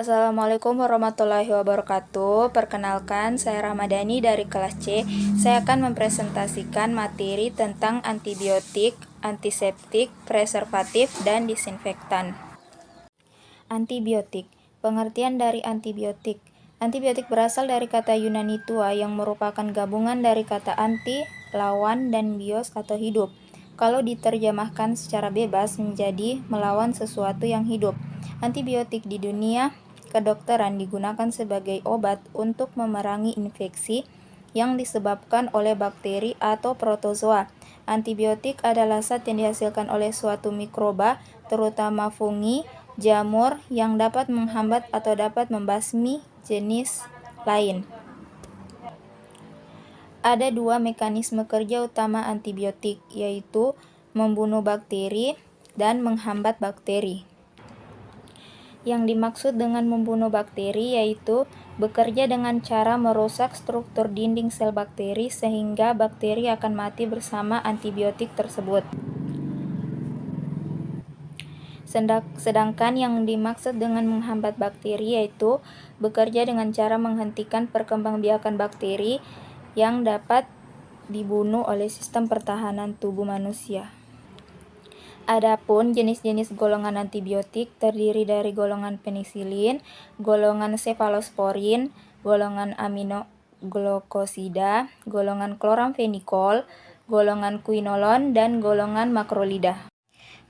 Assalamualaikum warahmatullahi wabarakatuh. Perkenalkan, saya Ramadhani dari kelas C. Saya akan mempresentasikan materi tentang antibiotik, antiseptik, preservatif, dan disinfektan. Antibiotik. Pengertian dari antibiotik. Antibiotik berasal dari kata Yunani tua yang merupakan gabungan dari kata anti, lawan, dan bios atau hidup. Kalau diterjemahkan secara bebas menjadi melawan sesuatu yang hidup. Antibiotik di dunia kedokteran digunakan sebagai obat untuk memerangi infeksi yang disebabkan oleh bakteri atau protozoa. Antibiotik adalah zat yang dihasilkan oleh suatu mikroba, terutama fungi, jamur, yang dapat menghambat atau dapat membasmi jenis lain. Ada dua mekanisme kerja utama antibiotik, yaitu membunuh bakteri dan menghambat bakteri. Yang dimaksud dengan membunuh bakteri yaitu bekerja dengan cara merusak struktur dinding sel bakteri sehingga bakteri akan mati bersama antibiotik tersebut. Sedangkan yang dimaksud dengan menghambat bakteri yaitu bekerja dengan cara menghentikan perkembangbiakan bakteri yang dapat dibunuh oleh sistem pertahanan tubuh manusia. Adapun jenis-jenis golongan antibiotik terdiri dari golongan penisilin, golongan sefalosporin, golongan aminoglukosida, golongan kloramfenikol, golongan quinolon, dan golongan makrolida.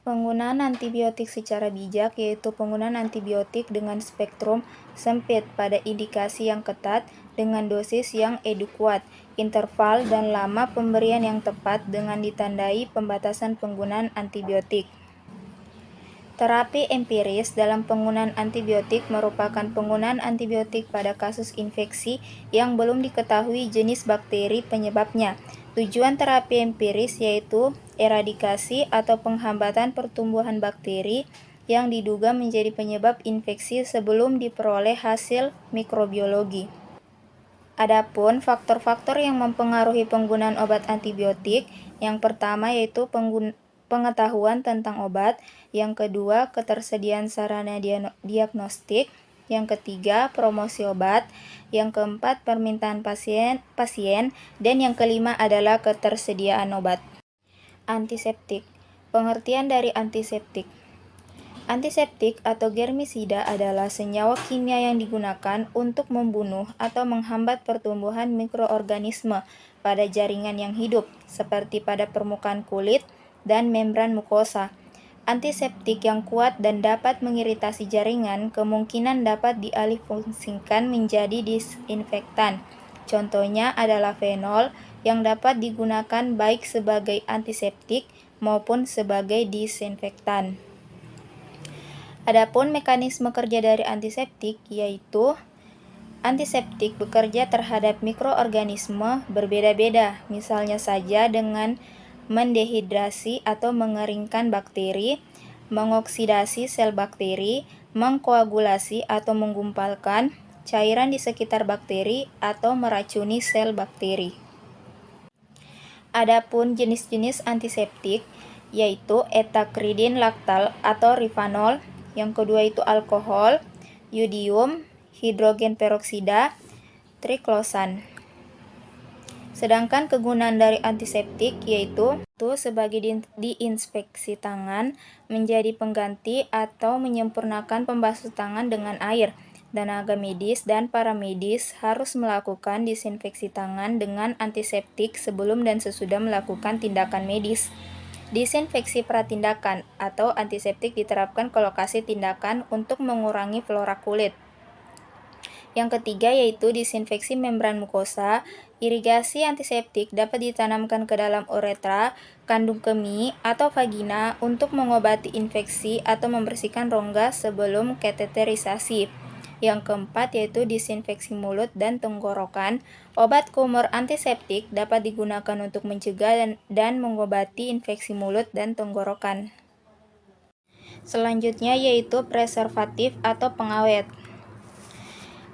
Penggunaan antibiotik secara bijak yaitu penggunaan antibiotik dengan spektrum sempit pada indikasi yang ketat dengan dosis yang adekuat, interval dan lama pemberian yang tepat dengan ditandai pembatasan penggunaan antibiotik. Terapi empiris dalam penggunaan antibiotik merupakan penggunaan antibiotik pada kasus infeksi yang belum diketahui jenis bakteri penyebabnya. Tujuan terapi empiris yaitu eradikasi atau penghambatan pertumbuhan bakteri yang diduga menjadi penyebab infeksi sebelum diperoleh hasil mikrobiologi. Adapun faktor-faktor yang mempengaruhi penggunaan obat antibiotik, yang pertama yaitu pengetahuan tentang obat, yang kedua ketersediaan sarana diagnostik, yang ketiga promosi obat, yang keempat permintaan pasien, dan yang kelima adalah ketersediaan obat. Antiseptik. Pengertian dari antiseptik. Antiseptik atau germisida adalah senyawa kimia yang digunakan untuk membunuh atau menghambat pertumbuhan mikroorganisme pada jaringan yang hidup, seperti pada permukaan kulit dan membran mukosa. Antiseptik yang kuat dan dapat mengiritasi jaringan kemungkinan dapat dialihfungsikan menjadi disinfektan. Contohnya adalah fenol yang dapat digunakan baik sebagai antiseptik maupun sebagai disinfektan. Adapun mekanisme kerja dari antiseptik yaitu antiseptik bekerja terhadap mikroorganisme berbeda-beda, misalnya saja dengan mendehidrasi atau mengeringkan bakteri, mengoksidasi sel bakteri, mengkoagulasi atau menggumpalkan cairan di sekitar bakteri atau meracuni sel bakteri. Adapun jenis-jenis antiseptik yaitu etakridin laktal atau rifanol, yang kedua itu alkohol, yodium, hidrogen peroksida, triklosan. Sedangkan kegunaan dari antiseptik yaitu sebagai diinspeksi tangan, menjadi pengganti atau menyempurnakan pembasuh tangan dengan air. Tenaga medis dan paramedis harus melakukan disinfeksi tangan dengan antiseptik sebelum dan sesudah melakukan tindakan medis. Disinfeksi pratindakan atau antiseptik diterapkan ke lokasi tindakan untuk mengurangi flora kulit. Yang ketiga yaitu disinfeksi membran mukosa. Irigasi antiseptik dapat ditanamkan ke dalam uretra, kandung kemih, atau vagina untuk mengobati infeksi atau membersihkan rongga sebelum kateterisasi. Yang keempat yaitu disinfeksi mulut dan tenggorokan. Obat kumur antiseptik dapat digunakan untuk mencegah dan mengobati infeksi mulut dan tenggorokan. Selanjutnya yaitu preservatif atau pengawet.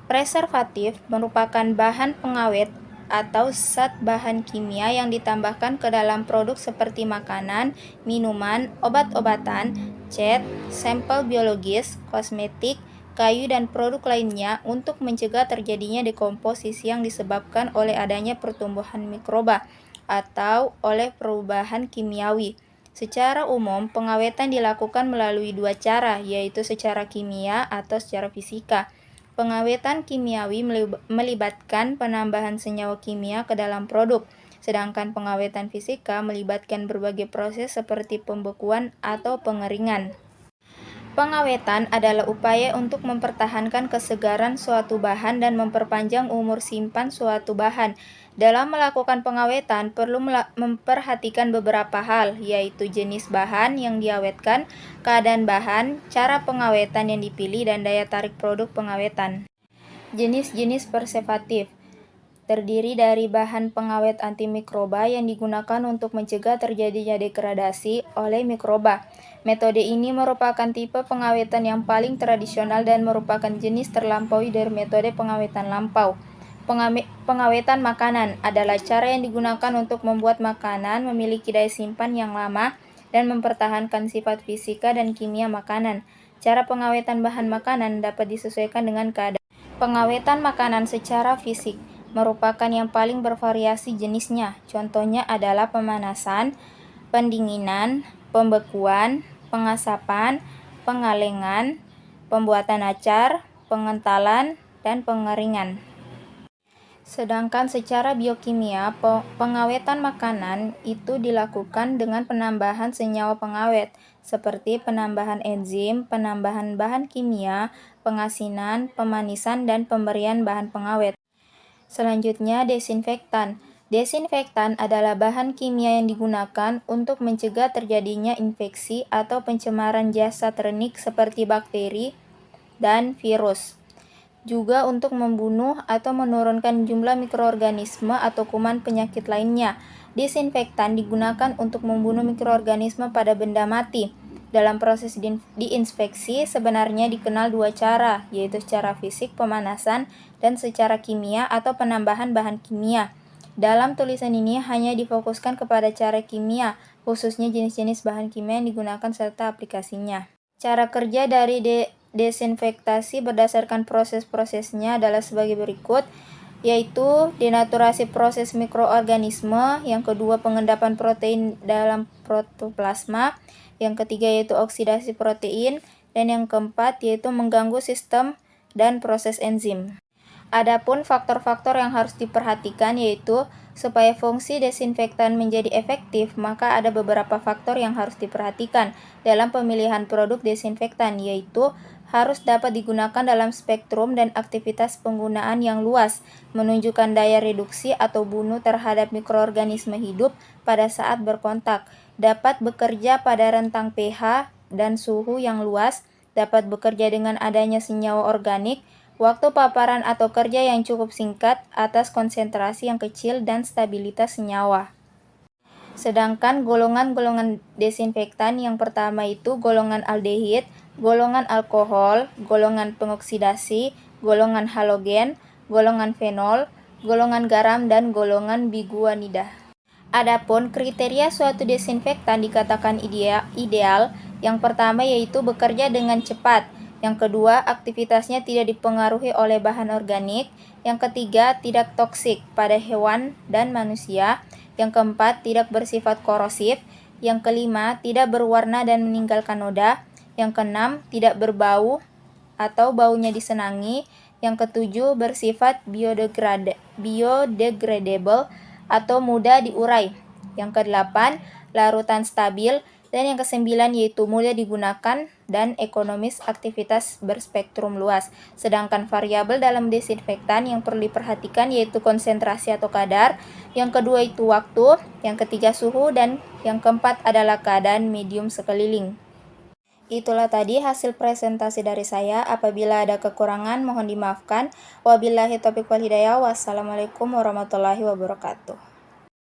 Preservatif merupakan bahan pengawet atau zat bahan kimia yang ditambahkan ke dalam produk seperti makanan, minuman, obat-obatan, cat, sampel biologis, kosmetik, kayu, dan produk lainnya untuk mencegah terjadinya dekomposisi yang disebabkan oleh adanya pertumbuhan mikroba atau oleh perubahan kimiawi. Secara umum, pengawetan dilakukan melalui dua cara, yaitu secara kimia atau secara fisika. Pengawetan kimiawi melibatkan penambahan senyawa kimia ke dalam produk, sedangkan pengawetan fisika melibatkan berbagai proses seperti pembekuan atau pengeringan. Pengawetan adalah upaya untuk mempertahankan kesegaran suatu bahan dan memperpanjang umur simpan suatu bahan. Dalam melakukan pengawetan, perlu memperhatikan beberapa hal, yaitu jenis bahan yang diawetkan, keadaan bahan, cara pengawetan yang dipilih, dan daya tarik produk pengawetan. Jenis-jenis preservatif terdiri dari bahan pengawet antimikroba yang digunakan untuk mencegah terjadinya degradasi oleh mikroba. Metode ini merupakan tipe pengawetan yang paling tradisional dan merupakan jenis terlampaui dari metode pengawetan lampau. Pengawetan makanan adalah cara yang digunakan untuk membuat makanan memiliki daya simpan yang lama dan mempertahankan sifat fisika dan kimia makanan. Cara pengawetan bahan makanan dapat disesuaikan dengan keadaan. Pengawetan makanan secara fisik merupakan yang paling bervariasi jenisnya. Contohnya adalah pemanasan, pendinginan, pembekuan, pengasapan, pengalengan, pembuatan acar, pengentalan, dan pengeringan. Sedangkan secara biokimia, pengawetan makanan itu dilakukan dengan penambahan senyawa pengawet, seperti penambahan enzim, penambahan bahan kimia, pengasinan, pemanisan, dan pemberian bahan pengawet. Selanjutnya, desinfektan. Desinfektan adalah bahan kimia yang digunakan untuk mencegah terjadinya infeksi atau pencemaran jasad renik seperti bakteri dan virus. Juga untuk membunuh atau menurunkan jumlah mikroorganisme atau kuman penyakit lainnya. Desinfektan digunakan untuk membunuh mikroorganisme pada benda mati. Dalam proses diinspeksi sebenarnya dikenal dua cara, yaitu secara fisik pemanasan dan secara kimia atau penambahan bahan kimia. Dalam tulisan ini hanya difokuskan kepada cara kimia, khususnya jenis-jenis bahan kimia yang digunakan serta aplikasinya. Cara kerja dari desinfektasi berdasarkan proses-prosesnya adalah sebagai berikut, yaitu denaturasi proses mikroorganisme, yang kedua pengendapan protein dalam protoplasma, yang ketiga yaitu oksidasi protein, dan yang keempat yaitu mengganggu sistem dan proses enzim. Adapun faktor-faktor yang harus diperhatikan yaitu supaya fungsi desinfektan menjadi efektif, maka ada beberapa faktor yang harus diperhatikan dalam pemilihan produk desinfektan, yaitu harus dapat digunakan dalam spektrum dan aktivitas penggunaan yang luas, menunjukkan daya reduksi atau bunuh terhadap mikroorganisme hidup pada saat berkontak, dapat bekerja pada rentang pH dan suhu yang luas, dapat bekerja dengan adanya senyawa organik, waktu paparan atau kerja yang cukup singkat atas konsentrasi yang kecil dan stabilitas senyawa. Sedangkan golongan-golongan desinfektan yang pertama itu golongan aldehid, golongan alkohol, golongan pengoksidasi, golongan halogen, golongan fenol, golongan garam, dan golongan biguanida. Adapun kriteria suatu desinfektan dikatakan ideal, yang pertama yaitu bekerja dengan cepat, yang kedua aktivitasnya tidak dipengaruhi oleh bahan organik, yang ketiga tidak toksik pada hewan dan manusia, yang keempat tidak bersifat korosif, yang kelima tidak berwarna dan meninggalkan noda, yang keenam tidak berbau atau baunya disenangi, yang ketujuh bersifat biodegradable atau mudah diurai, yang kedelapan larutan stabil, dan yang kesembilan yaitu mudah digunakan dan ekonomis aktivitas berspektrum luas. Sedangkan variabel dalam desinfektan yang perlu diperhatikan yaitu konsentrasi atau kadar, yang kedua itu waktu, yang ketiga suhu, dan yang keempat adalah keadaan medium sekeliling. Itulah tadi hasil presentasi dari saya. Apabila ada kekurangan mohon dimaafkan. Wabillahi taufiq wal hidayah. Wassalamualaikum warahmatullahi wabarakatuh.